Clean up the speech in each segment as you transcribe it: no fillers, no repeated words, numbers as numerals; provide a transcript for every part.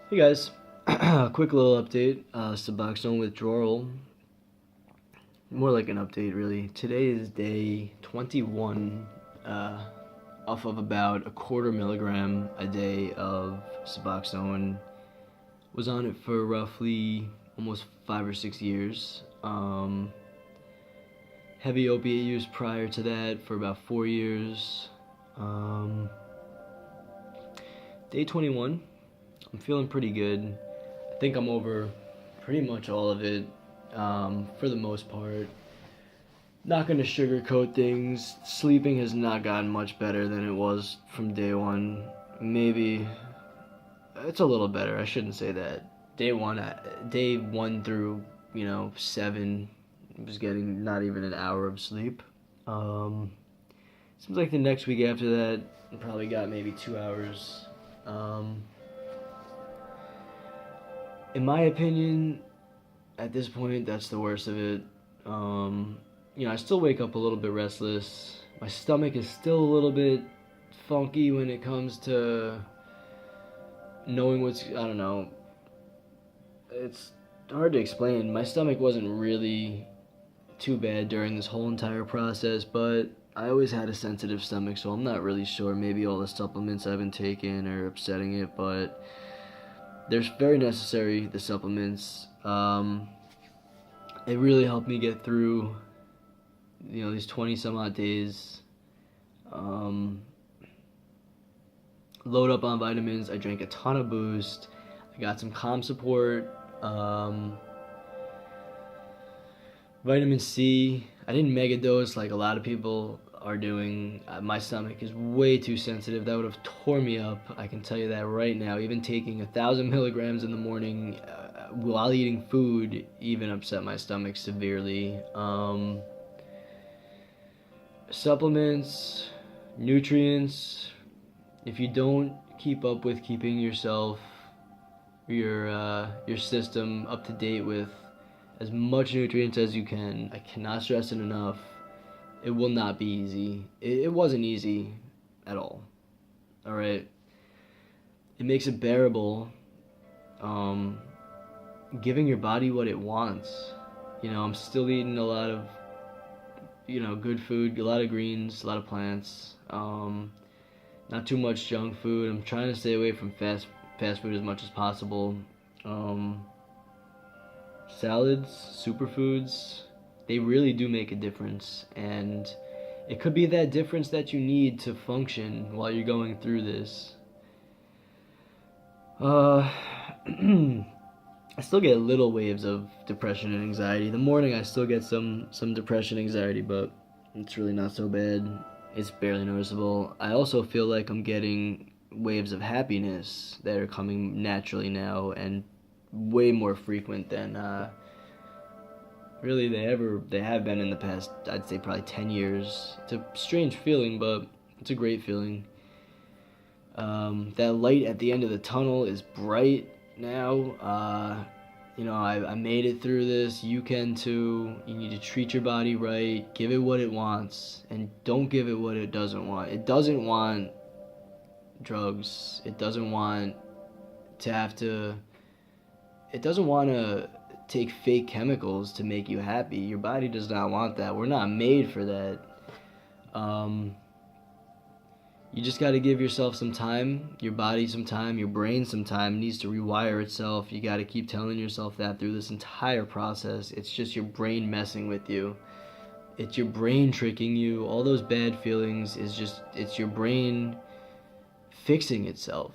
Hey guys, quick little update. Suboxone withdrawal. More like an update, really. Today is day 21, off of about a quarter milligram a day of Suboxone. Was on it for roughly almost 5 or 6 years. Heavy opiate use prior to that for about 4 years. Day 21. I'm feeling pretty good. I think I'm over pretty much all of it, for the most part. Not gonna sugarcoat things. Sleeping has not gotten much better than it was from day one. Maybe it's a little better. I shouldn't say that. Day one through 7, was getting not even an hour of sleep. Seems like the next week after that, I probably got maybe 2 hours. In my opinion, at this point, that's the worst of it. I still wake up a little bit restless. My stomach is still a little bit funky when it comes to knowing I don't know. It's hard to explain. My stomach wasn't really too bad during this whole entire process, but I always had a sensitive stomach, so I'm not really sure. Maybe all the supplements I've been taking are upsetting it, but they're very necessary, the supplements. It really helped me get through, these 20 some odd days. Load up on vitamins. I drank a ton of Boost. I got some calm support. Vitamin C. I didn't mega dose like a lot of people are doing. My stomach is way too sensitive. That would have tore me up. I can tell you that right now. Even taking 1,000 milligrams in the morning while eating food even upset my stomach severely. Supplements, nutrients. If you don't keep up with keeping your system up to date with as much nutrients as you can, I cannot stress it enough. It will not be easy. It wasn't easy at all. All right. It makes it bearable. Giving your body what it wants. I'm still eating a lot of, good food, a lot of greens, a lot of plants. Not too much junk food. I'm trying to stay away from fast food as much as possible. Salads, superfoods, they really do make a difference, and it could be that difference that you need to function while you're going through this. I still get little waves of depression and anxiety. The morning I still get some depression, anxiety, but it's really not so bad. It's barely noticeable. I also feel like I'm getting waves of happiness that are coming naturally now and way more frequent than really they have been in the past. I'd say probably 10 years. It's a strange feeling, but it's a great feeling. That light at the end of the tunnel is bright now. I made it through this. You can too. You need to treat your body right. Give it what it wants, and don't give it what it doesn't want. It doesn't want drugs. It doesn't want to take fake chemicals to make you happy. Your body does not want that. We're not made for that. You just got to give yourself some time, your body some time, your brain some time. It needs to rewire itself. You got to keep telling yourself that through this entire process. It's just your brain messing with you. It's your brain tricking you. All those bad feelings it's your brain fixing itself.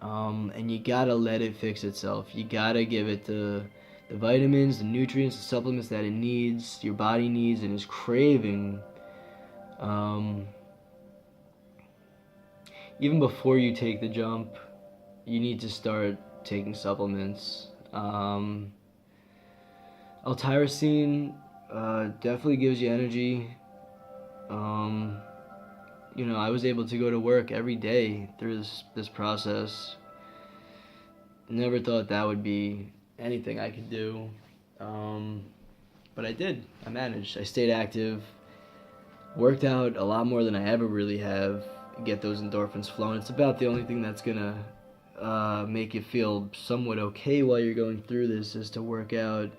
And you got to let it fix itself. You got to give it the vitamins, the nutrients, the supplements that it needs, your body needs and is craving. Even before you take the jump, you need to start taking supplements. L-tyrosine definitely gives you energy. I was able to go to work every day through this process. Never thought that would be anything I could do. But I did. I managed. I stayed active. Worked out a lot more than I ever really have. Get those endorphins flowing. It's about the only thing that's gonna make you feel somewhat okay while you're going through this is to work out.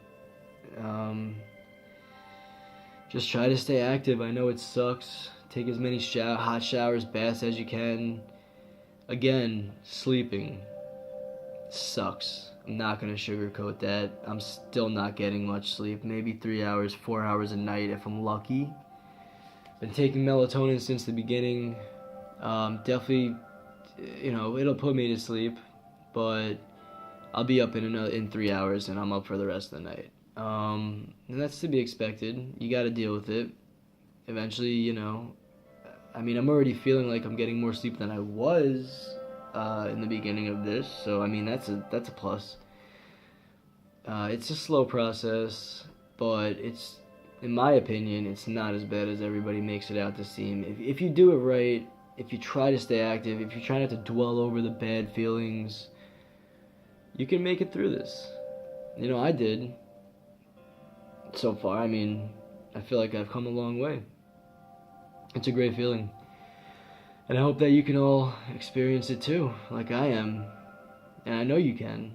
Just try to stay active. I know it sucks. Take as many hot showers, baths as you can. Again, sleeping sucks. I'm not going to sugarcoat that. I'm still not getting much sleep. Maybe 3 hours, 4 hours a night if I'm lucky. Been taking melatonin since the beginning. Definitely, it'll put me to sleep, but I'll be up in 3 hours and I'm up for the rest of the night. And that's to be expected. You got to deal with it. Eventually, I'm already feeling like I'm getting more sleep than I was in the beginning of this, so that's a plus. It's a slow process, but it's, in my opinion, it's not as bad as everybody makes it out to seem. If you do it right, if you try to stay active, if you try not to dwell over the bad feelings, you can make it through this. I did. So far, I feel like I've come a long way. It's a great feeling. And I hope that you can all experience it too, like I am. And I know you can.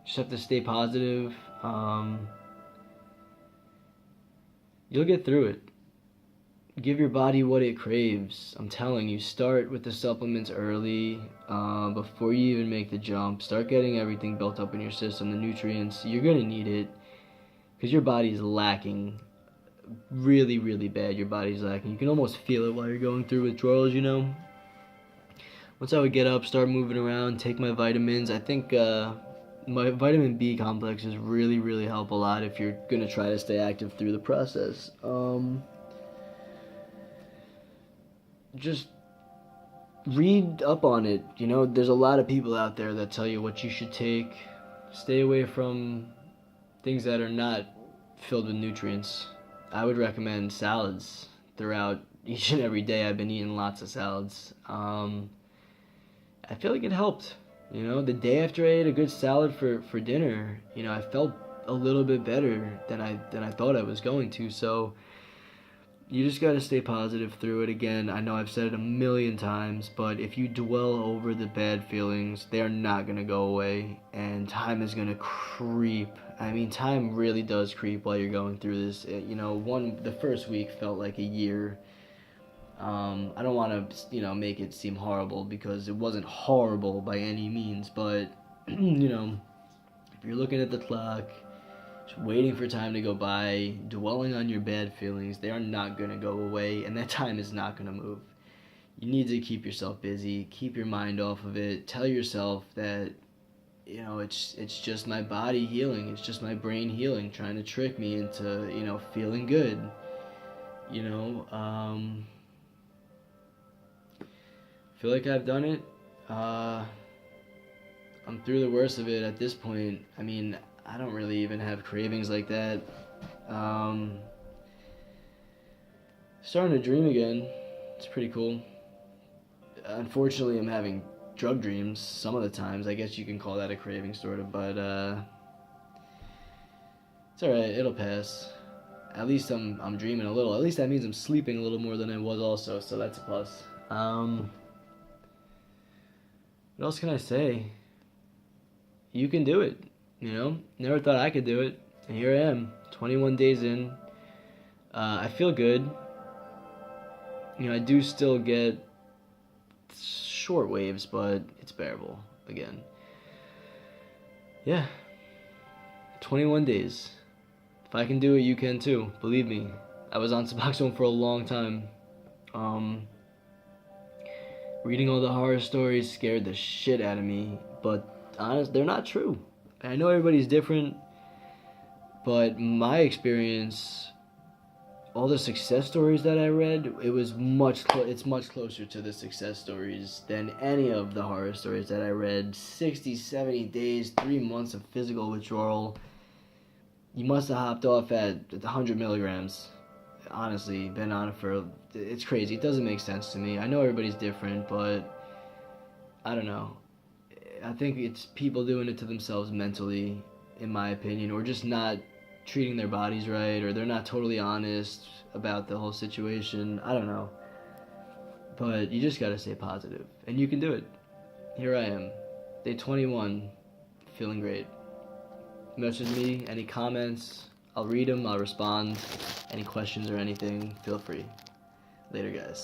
Just have to stay positive. You'll get through it. Give your body what it craves. I'm telling you, start with the supplements early, before you even make the jump. Start getting everything built up in your system, the nutrients. You're going to need it, because your body's lacking really, really bad. Your body's lacking. You can almost feel it while you're going through withdrawals, Once I would get up, start moving around, take my vitamins, I think my vitamin B complexes really, really help a lot if you're going to try to stay active through the process. Just read up on it. There's a lot of people out there that tell you what you should take. Stay away from things that are not filled with nutrients. I would recommend salads throughout each and every day. I've been eating lots of salads. I feel like it helped. The day after I ate a good salad for dinner, I felt a little bit better than I thought I was going to. So you just got to stay positive through it. Again, I know I've said it a million times, but if you dwell over the bad feelings, they are not going to go away, and time is going to creep. Time really does creep while you're going through this. The first week felt like a year. I don't want to, make it seem horrible, because it wasn't horrible by any means, but, if you're looking at the clock, just waiting for time to go by, dwelling on your bad feelings, they are not going to go away, and that time is not going to move. You need to keep yourself busy, keep your mind off of it, tell yourself that, it's just my body healing, it's just my brain healing, trying to trick me into, feeling good, feel like I've done it. I'm through the worst of it at this point. I don't really even have cravings like that. Starting to dream again. It's pretty cool. Unfortunately, I'm having drug dreams some of the times. I guess you can call that a craving, sort of, but it's alright, it'll pass. At least I'm dreaming a little. At least that means I'm sleeping a little more than I was also, so that's a plus. What else can I say? You can do it, Never thought I could do it, and here I am, 21 days in. I feel good. I do still get short waves, but it's bearable again. Yeah. 21 days. If I can do it, you can too. Believe me. I was on Suboxone for a long time. Reading all the horror stories scared the shit out of me, but honest, they're not true. I know everybody's different, but my experience, all the success stories that I read, it's much closer to the success stories than any of the horror stories that I read. 60, 70 days, 3 months of physical withdrawal. You must have hopped off at 100 milligrams. Honestly, been on it for, it's crazy. It doesn't make sense to me. I know everybody's different, but I don't know. I think it's people doing it to themselves mentally, in my opinion, or just not treating their bodies right, or they're not totally honest about the whole situation. I don't know. But you just gotta stay positive, and you can do it. Here I am. Day 21, feeling great. Message me, any comments, I'll read them, I'll respond. Any questions or anything, feel free. Later, guys.